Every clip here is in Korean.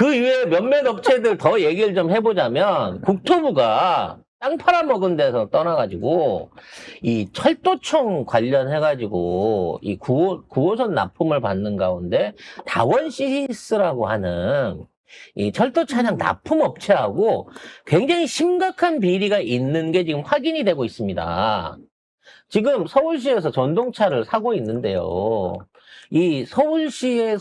그 이외에 몇몇 업체들 더 얘기를 좀 해보자면 국토부가 땅 팔아먹은 데서 떠나가지고 이 철도청 관련해가지고 이 9호선 납품을 받는 가운데 다원시스라고 하는 이 철도 차량 납품 업체하고 굉장히 심각한 비리가 있는 게 지금 확인이 되고 있습니다. 지금 서울시에서 전동차를 사고 있는데요. 이 서울시에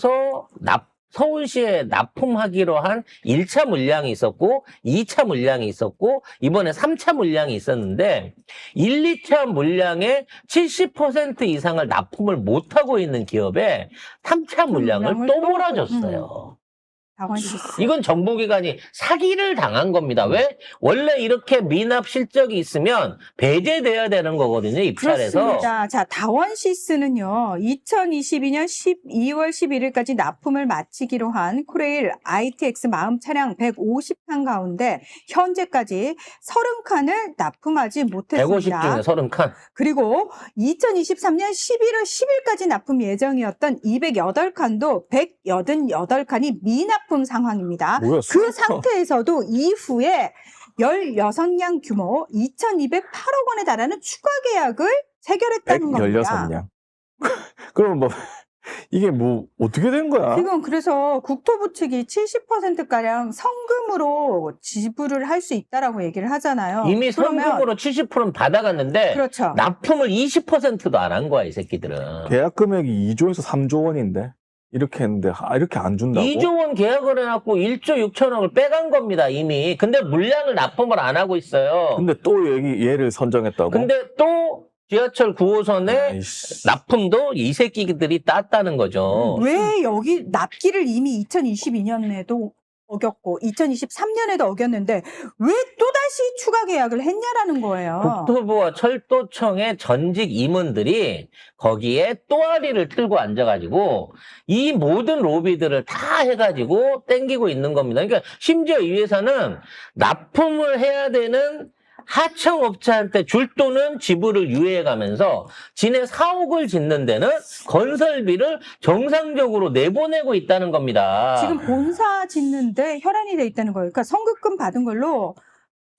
납품하기로 한 1차 물량이 있었고 2차 물량이 있었고 이번에 3차 물량이 있었는데 1, 2차 물량의 70% 이상을 납품을 못하고 있는 기업에 3차 물량을 또 몰아줬어요. 이건 정부기관이 사기를 당한 겁니다. 왜? 원래 이렇게 미납 실적이 있으면 배제돼야 되는 거거든요. 입찰에서. 그렇습니다. 자, 다원시스는요. 2022년 12월 11일까지 납품을 마치기로 한 코레일 ITX 마음 차량 150칸 가운데 현재까지 30칸을 납품하지 못했습니다. 150 중에 30칸. 그리고 2023년 11월 10일까지 납품 예정이었던 208칸도 188칸이 미납품 상황입니다. 뭐야, 그 상태에서도 이후에 16량 규모 2,208억 원에 달하는 추가 계약을 체결했다는 겁니다. 116량. 그럼 뭐 이게 뭐 어떻게 된 거야? 지금 그래서 국토부 측이 70%가량 성금으로 지불을 할 수 있다라고 얘기를 하잖아요. 이미 그러면 성금으로 70%는 받아갔는데 그렇죠. 납품을 20%도 안 한 거야, 이 새끼들은. 계약 금액이 2조에서 3조 원인데 이렇게 했는데 이렇게 안 준다고? 2조 원 계약을 해놨고 1조 6천억을 빼간 겁니다, 이미. 근데 물량을 납품을 안 하고 있어요. 근데 또 얘를 선정했다고? 근데 또 지하철 9호선에 아이씨. 납품도 이 새끼들이 땄다는 거죠. 왜 여기 납기를 이미 2022년에도 어겼고 2023년에도 어겼는데 왜 또다시 추가 계약을 했냐라는 거예요. 국토부와 철도청의 전직 임원들이 거기에 또아리를 틀고 앉아가지고 이 모든 로비들을 다 해가지고 땡기고 있는 겁니다. 그러니까 심지어 이 회사는 납품을 해야 되는 하청업체한테 줄 돈은 지불을 유예해가면서 지네 사옥을 짓는 데는 건설비를 정상적으로 내보내고 있다는 겁니다. 지금 본사 짓는데 혈안이 돼 있다는 거예요. 그러니까 성급금 받은 걸로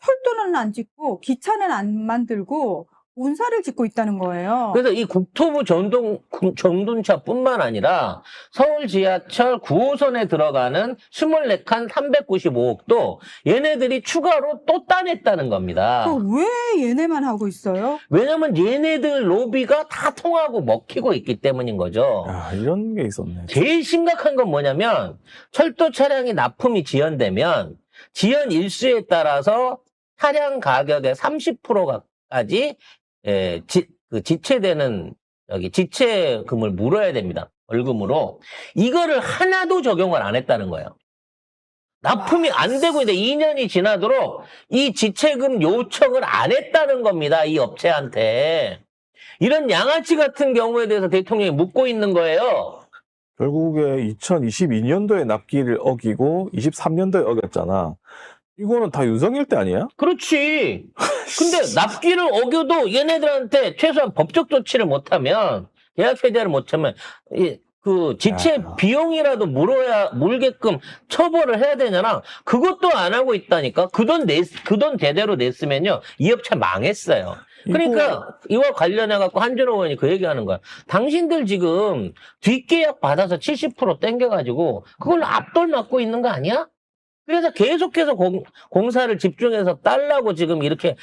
철도는 안 짓고 기차는 안 만들고 본사를 짓고 있다는 거예요. 그래서 이 국토부 전동차뿐만 아니라 서울 지하철 9호선에 들어가는 24칸 395억도 얘네들이 추가로 또 따냈다는 겁니다. 왜 얘네만 하고 있어요? 왜냐면 얘네들 로비가 다 통하고 먹히고 있기 때문인 거죠. 야, 이런 게 있었네. 제일 심각한 건 뭐냐면 철도 차량이 납품이 지연되면 지연 일수에 따라서 차량 가격의 30%까지 지체되는 지체금을 물어야 됩니다. 벌금으로. 이거를 하나도 적용을 안 했다는 거예요. 납품이 안 되고 있는데 2년이 지나도록 이 지체금 요청을 안 했다는 겁니다. 이 업체한테. 이런 양아치 같은 경우에 대해서 대통령이 묻고 있는 거예요. 결국에 2022년도에 납기를 어기고 23년도에 어겼잖아. 이거는 다 윤석열 때 아니야? 그렇지. 근데 납기를 어겨도 얘네들한테 최소한 법적 조치를 못하면 계약 해제를 못하면 그 지체 비용이라도 물게끔 처벌을 해야 되잖아. 그것도 안 하고 있다니까. 그 돈 제대로 냈으면요 이 업체 망했어요. 그러니까 이와 관련해 갖고 한준호 의원이 그 얘기하는 거야. 당신들 지금 뒷계약 받아서 70% 땡겨가지고 그걸로 앞돌 맞고 있는 거 아니야? 그래서 계속해서 공사를 집중해서 딸라고 지금 이렇게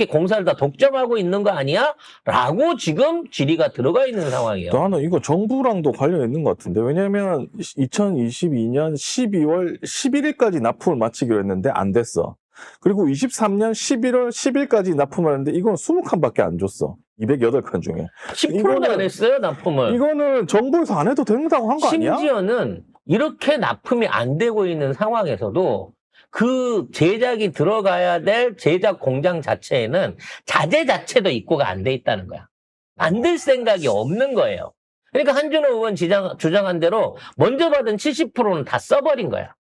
공사를 다 독점하고 있는 거 아니야? 라고 지금 질의가 들어가 있는 상황이에요. 나는 이거 정부랑도 관련 있는 것 같은데. 왜냐면 2022년 12월 11일까지 납품을 마치기로 했는데 안 됐어. 그리고 23년 11월 10일까지 납품을 했는데 이건 20칸밖에 안 줬어. 208칸 중에. 10%도 안 했어요, 납품을. 이거는 정부에서 안 해도 된다고 한 거 아니야? 심지어는 이렇게 납품이 안 되고 있는 상황에서도 그 제작이 들어가야 될 제작 공장 자체에는 자재 자체도 입고가 안 돼 있다는 거야. 만들 생각이 없는 거예요. 그러니까 한준호 의원 주장한 대로 먼저 받은 70%는 다 써버린 거야.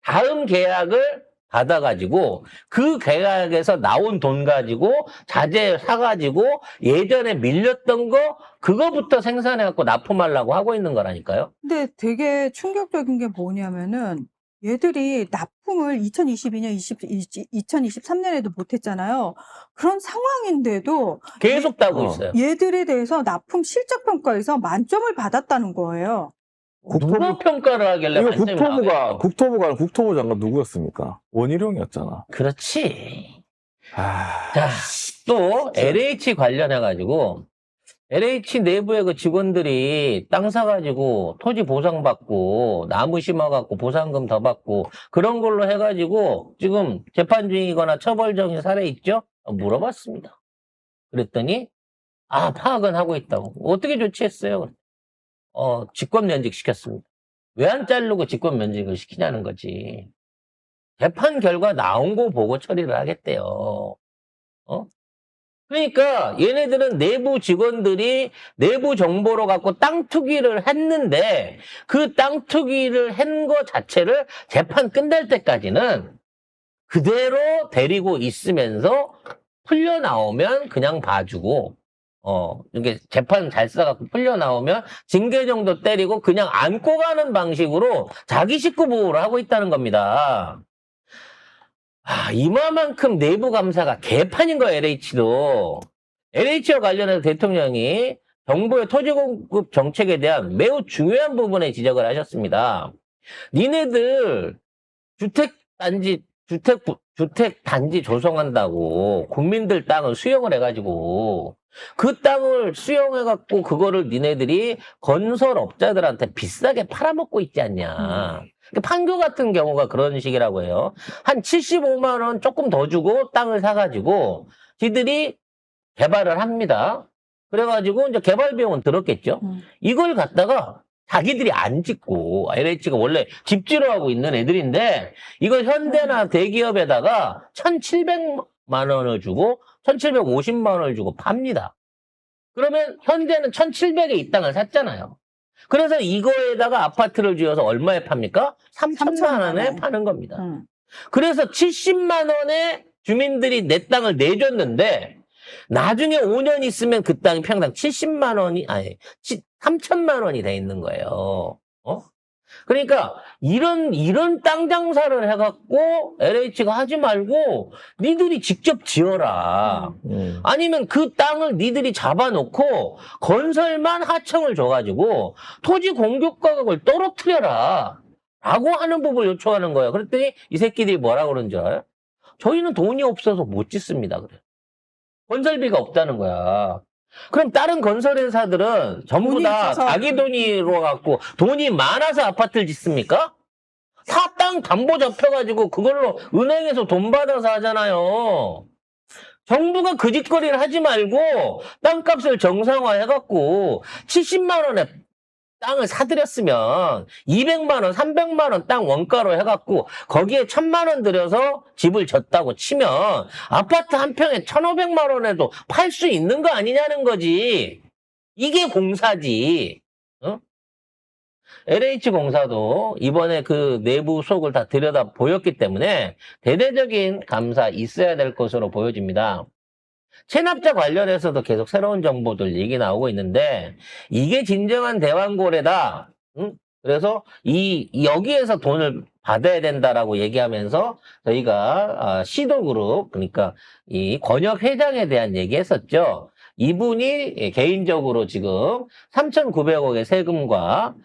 다음 계약을 받아가지고 그 계약에서 나온 돈 가지고 자재 사가지고 예전에 밀렸던 거 그거부터 생산해갖고 납품하려고 하고 있는 거라니까요. 근데 되게 충격적인 게 뭐냐면은 얘들이 납품을 2022년, 2023년에도 못했잖아요. 그런 상황인데도 계속 따고 어. 있어요. 얘들에 대해서 납품 실적 평가에서 만점을 받았다는 거예요. 누가 평가를 하길래 이거 만점이 나와요? 국토부 장관 누구였습니까? 원희룡이었잖아. 그렇지. 아, 자, 또 LH 관련해가지고 LH 내부의 그 직원들이 땅 사가지고 토지 보상받고 나무 심어갖고 보상금 더 받고 그런 걸로 해가지고 지금 재판 중이거나 처벌 중인 사례 있죠? 물어봤습니다. 그랬더니 파악은 하고 있다고. 어떻게 조치했어요? 직권 면직 시켰습니다. 왜 안 자르고 직권 면직을 시키냐는 거지. 재판 결과 나온 거 보고 처리를 하겠대요. 그러니까 얘네들은 내부 직원들이 내부 정보로 갖고 땅 투기를 했는데 그 땅 투기를 한 거 자체를 재판 끝날 때까지는 그대로 데리고 있으면서 풀려 나오면 그냥 봐주고 이게 재판 잘 써갖고 풀려 나오면 징계 정도 때리고 그냥 안고 가는 방식으로 자기 식구 보호를 하고 있다는 겁니다. 이마만큼 내부 감사가 개판인 거야, LH도. LH와 관련해서 대통령이 정부의 토지 공급 정책에 대한 매우 중요한 부분에 지적을 하셨습니다. 니네들 주택단지 조성한다고 국민들 땅을 수용을 해가지고 그 땅을 수용해갖고 그거를 니네들이 건설업자들한테 비싸게 팔아먹고 있지 않냐. 판교 같은 경우가 그런 식이라고 해요. 한 75만 원 조금 더 주고 땅을 사가지고 지들이 개발을 합니다. 그래가지고 이제 개발 비용은 들었겠죠. 이걸 갖다가 자기들이 안 짓고 LH가 원래 집지로 하고 있는 애들인데 이걸 현대나 대기업에다가 1,700만 원을 주고 1,750만 원을 주고 팝니다. 그러면 현대는 1,700에 이 땅을 샀잖아요. 그래서 이거에다가 아파트를 지어서 얼마에 팝니까? 3천만 원에 파는 겁니다. 그래서 70만 원에 주민들이 내 땅을 내줬는데 나중에 5년 있으면 그 땅이 평당 70만 원이 3천만 원이 돼 있는 거예요. 그러니까 이런 땅 장사를 해갖고 LH가 하지 말고 니들이 직접 지어라. 아니면 그 땅을 니들이 잡아놓고 건설만 하청을 줘가지고 토지 공급 가격을 떨어뜨려라. 라고 하는 법을 요청하는 거예요. 그랬더니 이 새끼들이 뭐라 그러는 줄 알아요? 저희는 돈이 없어서 못 짓습니다. 그래. 건설비가 없다는 거야. 그럼 다른 건설회사들은 전부 다 자기 돈으로 갖고 돈이 많아서 아파트를 짓습니까? 다 땅 담보 잡혀가지고 그걸로 은행에서 돈 받아서 하잖아요. 정부가 그 짓거리를 하지 말고 땅값을 정상화해갖고 70만 원에 땅을 사들였으면 200만 원, 300만 원 땅 원가로 해갖고 거기에 1,000만 원 들여서 집을 졌다고 치면 아파트 한 평에 1,500만 원에도 팔 수 있는 거 아니냐는 거지. 이게 공사지. LH공사도 이번에 그 내부 속을 다 들여다 보였기 때문에 대대적인 감사 있어야 될 것으로 보여집니다. 체납자 관련해서도 계속 새로운 정보들 얘기 나오고 있는데 이게 진정한 대왕고래다. 그래서 여기에서 돈을 받아야 된다라고 얘기하면서 저희가 시도그룹 그러니까 이 권혁 회장에 대한 얘기했었죠. 이분이 개인적으로 지금 3,900억의 세금과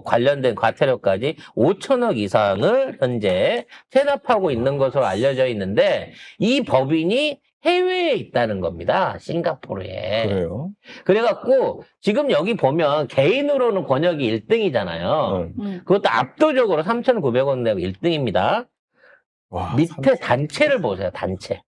관련된 과태료까지 5천억 이상을 현재 체납하고 있는 것으로 알려져 있는데 이 법인이 해외에 있다는 겁니다. 싱가포르에. 그래요? 그래갖고 지금 여기 보면 개인으로는 권역이 1등이잖아요. 그것도 압도적으로 3,900원 내고 1등입니다. 와, 밑에 단체를 보세요. 단체.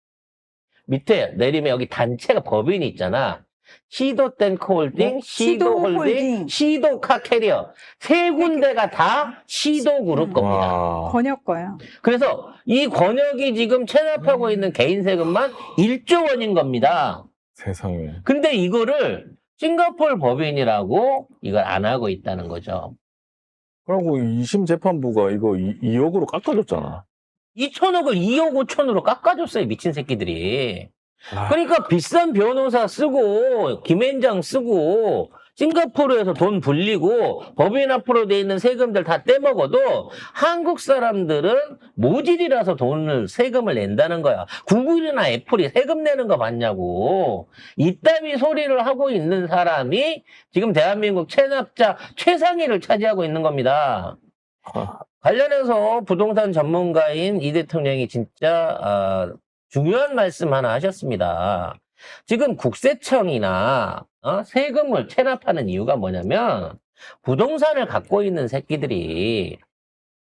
밑에 내리면 여기 단체가 법인이 있잖아. 시도탱크홀딩, 시도홀딩, 시도카캐리어 세 군데가 다 시도그룹 겁니다. 와. 권역 거야. 그래서 이 권역이 지금 체납하고 있는 개인 세금만 1조 원인 겁니다. 세상에. 근데 이거를 싱가포르 법인이라고 이걸 안 하고 있다는 거죠. 그리고 2심 재판부가 이거 2억으로 깎아줬잖아. 2천억을 2억 5천으로 깎아줬어요, 미친 새끼들이. 아, 그러니까 비싼 변호사 쓰고 김앤장 쓰고 싱가포르에서 돈 불리고 법인 앞으로 돼 있는 세금들 다 떼먹어도 한국 사람들은 모질이라서 세금을 낸다는 거야. 구글이나 애플이 세금 내는 거 봤냐고. 이따위 소리를 하고 있는 사람이 지금 대한민국 체납자 최상위를 차지하고 있는 겁니다. 관련해서 부동산 전문가인 이 대통령이 진짜 중요한 말씀 하나 하셨습니다. 지금 국세청이나 세금을 체납하는 이유가 뭐냐면 부동산을 갖고 있는 새끼들이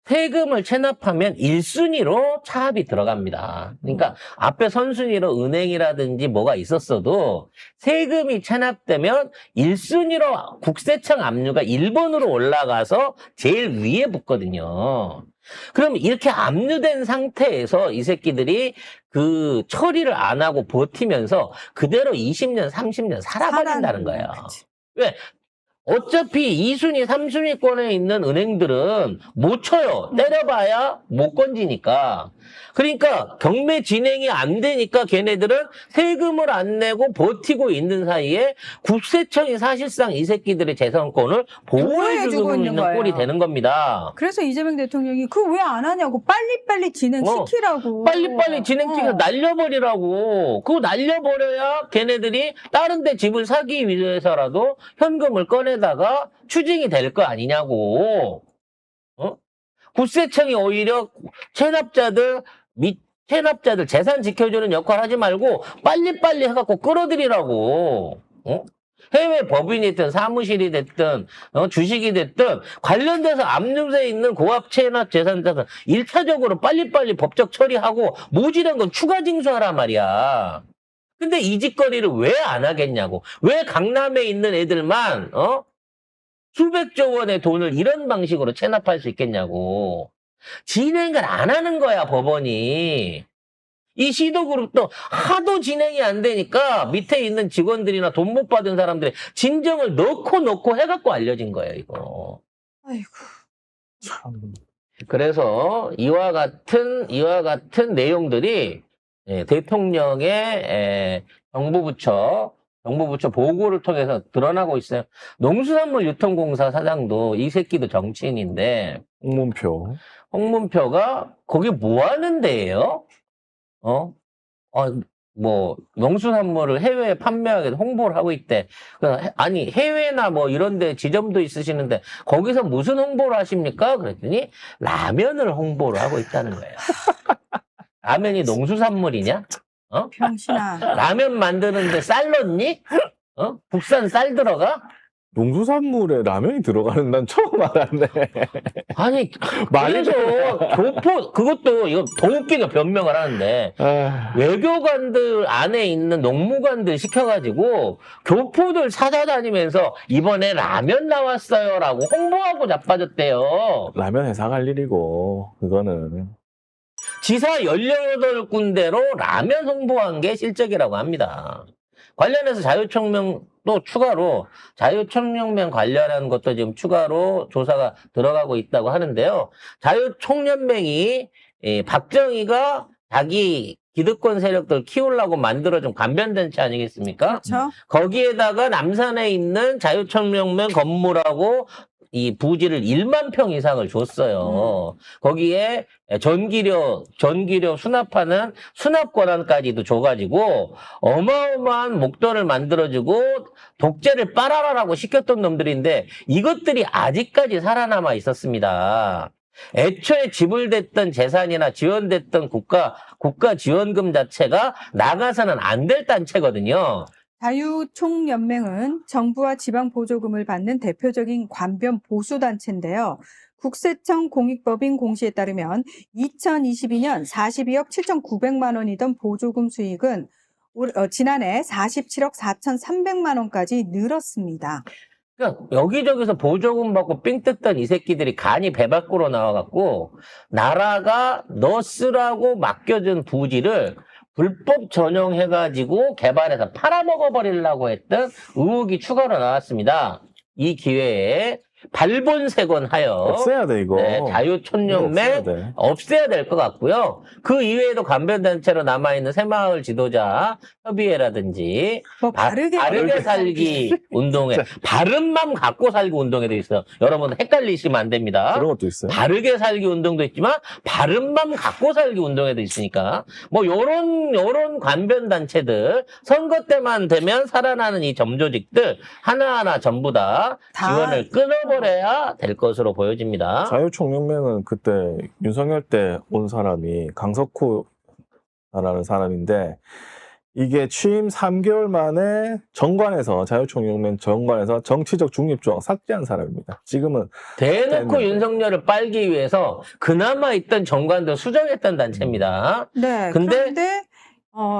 세금을 체납하면 1순위로 차압이 들어갑니다. 그러니까 앞에 선순위로 은행이라든지 뭐가 있었어도 세금이 체납되면 1순위로 국세청 압류가 1번으로 올라가서 제일 위에 붙거든요. 그럼 이렇게 압류된 상태에서 이 새끼들이 그 처리를 안 하고 버티면서 그대로 20년, 30년 살아버린다는 거예요. 왜? 어차피 2순위, 3순위권에 있는 은행들은 못 쳐요. 때려봐야 못 건지니까. 그러니까 경매 진행이 안 되니까 걔네들은 세금을 안 내고 버티고 있는 사이에 국세청이 사실상 이 새끼들의 재산권을 보호해주고 있는 꼴이 되는 겁니다. 그래서 이재명 대통령이 그거 왜 안 하냐고 빨리빨리 진행시키라고. 빨리빨리 진행시켜서 날려버리라고. 그거 날려버려야 걔네들이 다른 데 집을 사기 위해서라도 현금을 꺼내다가 추징이 될 거 아니냐고. 국세청이 오히려 체납자들 재산 지켜주는 역할 하지 말고 빨리빨리 해갖고 끌어들이라고. 해외 법인이 됐든 사무실이 됐든 주식이 됐든 관련돼서 압류돼 있는 고압 체납 재산자들 1차적으로 빨리빨리 법적 처리하고 모질한 건 추가 징수하란 말이야. 근데 이 짓거리를 왜 안 하겠냐고. 왜 강남에 있는 애들만 수백조 원의 돈을 이런 방식으로 체납할 수 있겠냐고. 진행을 안 하는 거야, 법원이. 이 시도그룹도 하도 진행이 안 되니까 밑에 있는 직원들이나 돈 못 받은 사람들이 진정을 넣고 해갖고 알려진 거예요, 이거. 아이고. 참. 그래서 이와 같은 내용들이 대통령의 정부부처 보고를 통해서 드러나고 있어요. 농수산물 유통공사 사장도 이 새끼도 정치인인데 홍문표가 거기 뭐 하는 데예요? 농수산물을 해외에 판매하게 홍보를 하고 있대. 아니, 해외나 뭐 이런 데 지점도 있으시는데 거기서 무슨 홍보를 하십니까? 그랬더니 라면을 홍보를 하고 있다는 거예요. 라면이 농수산물이냐? 병신아. 라면 만드는데 쌀 넣니? 국산 쌀 들어가? 농수산물에 라면이 들어가는 난 처음 알았네. 아니, 그래서 그것도 이거 더 웃기게 변명을 하는데 외교관들 안에 있는 농무관들 시켜가지고 교포들 찾아다니면서 이번에 라면 나왔어요라고 홍보하고 자빠졌대요. 라면 회사 갈 일이고 그거는. 지사 18군데로 라면 홍보한 게 실적이라고 합니다. 관련해서 자유총명도 추가로 자유총연맹 관련한 것도 지금 추가로 조사가 들어가고 있다고 하는데요. 자유총연맹이 박정희가 자기 기득권 세력들 키우려고 만들어준 관변단체 아니겠습니까? 그렇죠. 거기에다가 남산에 있는 자유총연맹 건물하고 이 부지를 1만 평 이상을 줬어요. 거기에 전기료 수납하는 수납 권한까지도 줘가지고 어마어마한 목돈을 만들어주고 독재를 빨아라라고 시켰던 놈들인데 이것들이 아직까지 살아남아 있었습니다. 애초에 지불됐던 재산이나 지원됐던 국가 지원금 자체가 나가서는 안 될 단체거든요. 자유총연맹은 정부와 지방 보조금을 받는 대표적인 관변 보수단체인데요. 국세청 공익법인 공시에 따르면 2022년 42억 7,900만 원이던 보조금 수익은 지난해 47억 4,300만 원까지 늘었습니다. 그러니까 여기저기서 보조금 받고 삥 뜯던 이 새끼들이 간이 배 밖으로 나와갖고 나라가 너 쓰라고 맡겨준 부지를 불법 전용해가지고 개발해서 팔아먹어버리려고 했던 의혹이 추가로 나왔습니다. 이 기회에 발본색원하여 없애야 돼, 이거. 네, 이거 자유촌연맹 없애야 돼. 없애야 될 것 같고요. 그 이외에도 관변단체로 남아있는 새마을 지도자 협의회라든지 뭐 바르게 살기 운동회, 바른맘 갖고 살기 운동회도 있어요. 여러분 헷갈리시면 안 됩니다. 그런 것도 있어요. 바르게 살기 운동도 있지만 바른맘 갖고 살기 운동회도 있으니까 뭐 요런 관변단체들 선거 때만 되면 살아나는 이 점조직들 하나하나 전부 다 다 지원을 끊어버려야 될 것으로 보여집니다. 자유총연맹은 그때 윤석열 때 온 사람이 강석호라는 사람인데 이게 취임 3개월 만에 정관에서 자유총연맹 정관에서 정치적 중립조항 삭제한 사람입니다. 지금은 대놓고 삭제했는데. 윤석열을 빨기 위해서 그나마 있던 정관도 수정했던 단체입니다. 네. 근데- 그런데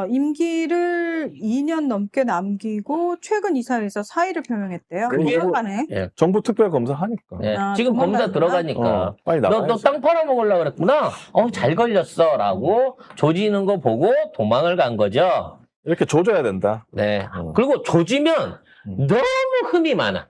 임기를 2년 넘게 남기고 최근 이사회에서 사의를 표명했대요. 그게- 도망가네. 예. 정부 특별검사 하니까. 예, 아, 지금 검사 도망가는구나. 들어가니까 빨리 너 나가야지. 땅 팔아먹으려고 그랬구나. 잘 걸렸어. 라고 조지는 거 보고 도망을 간 거죠. 이렇게 조져야 된다. 네. 어. 그리고 조지면 너무 흠이 많아.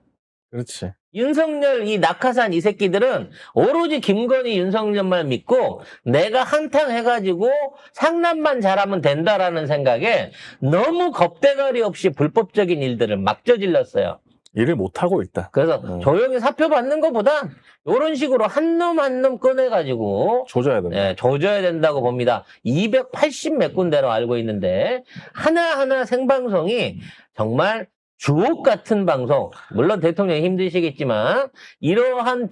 그렇지. 윤석열 이 낙하산 이 새끼들은 오로지 김건희 윤석열만 믿고 내가 한탕 해가지고 상남만 잘하면 된다라는 생각에 너무 겁대가리 없이 불법적인 일들을 막 저질렀어요. 일을 못하고 있다. 그래서 조용히 사표 받는 것보다 이런 식으로 한 놈 한 놈 꺼내가지고 조져야 된다. 네, 조져야 된다고 봅니다. 280 몇 군데로 알고 있는데 하나하나 생방송이 정말 주옥 같은 방송. 물론 대통령이 힘드시겠지만 이러한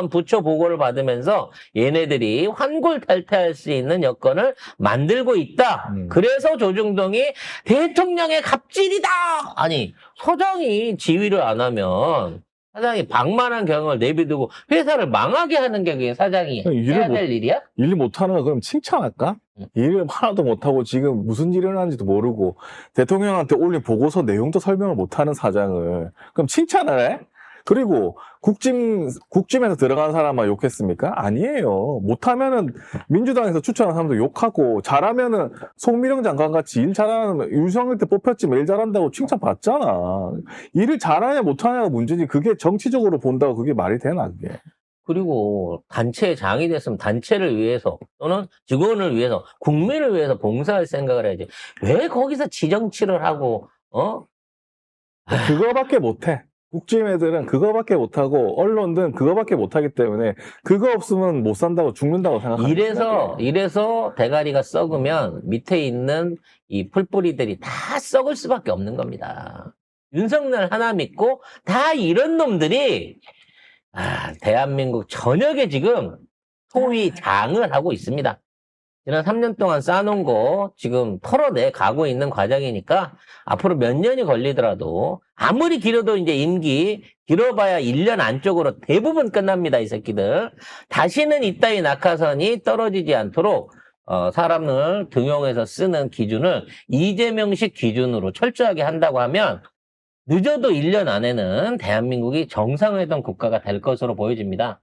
부처 보고를 받으면서 얘네들이 환골탈퇴할 수 있는 여건을 만들고 있다. 그래서 조중동이 대통령의 갑질이다. 아니 서장이 지휘를 안 하면 사장이 방만한 경영을 내비두고 회사를 망하게 하는 게 그게 사장이 일을 해야 못- 될 일이야? 일 못하는 거 그럼 칭찬할까? 일을 하나도 못하고 지금 무슨 일을 하는지도 모르고 대통령한테 올린 보고서 내용도 설명을 못하는 사장을 그럼 칭찬을 해? 그리고 국짐에서 들어간 사람만 욕했습니까? 아니에요. 못하면은 민주당에서 추천한 사람도 욕하고 잘하면은 송미령 장관 같이 일 잘하는 윤석열 때 뽑혔지만 일 잘한다고 칭찬받잖아. 일을 잘하냐 못하냐가 문제지 그게 정치적으로 본다고 그게 말이 되나 그게. 그리고 단체의 장이 됐으면 단체를 위해서 또는 직원을 위해서 국민을 위해서 봉사할 생각을 해야지. 왜 거기서 지정치를 하고 그거밖에 못해. 국짐 애들은 그거밖에 못하고 언론들은 그거밖에 못하기 때문에 그거 없으면 못 산다고 죽는다고 생각합니다. 이래서 대가리가 썩으면 밑에 있는 이 풀뿌리들이 다 썩을 수밖에 없는 겁니다. 윤석열 하나 믿고 다 이런 놈들이 대한민국 전역에 지금 소위 장을 하고 있습니다. 지난 3년 동안 쌓아놓은 거 지금 털어내 가고 있는 과정이니까 앞으로 몇 년이 걸리더라도 아무리 길어도 이제 임기 길어봐야 1년 안쪽으로 대부분 끝납니다. 이 새끼들. 다시는 이따위 낙하산이 떨어지지 않도록 사람을 등용해서 쓰는 기준을 이재명식 기준으로 철저하게 한다고 하면 늦어도 1년 안에는 대한민국이 정상회담 국가가 될 것으로 보여집니다.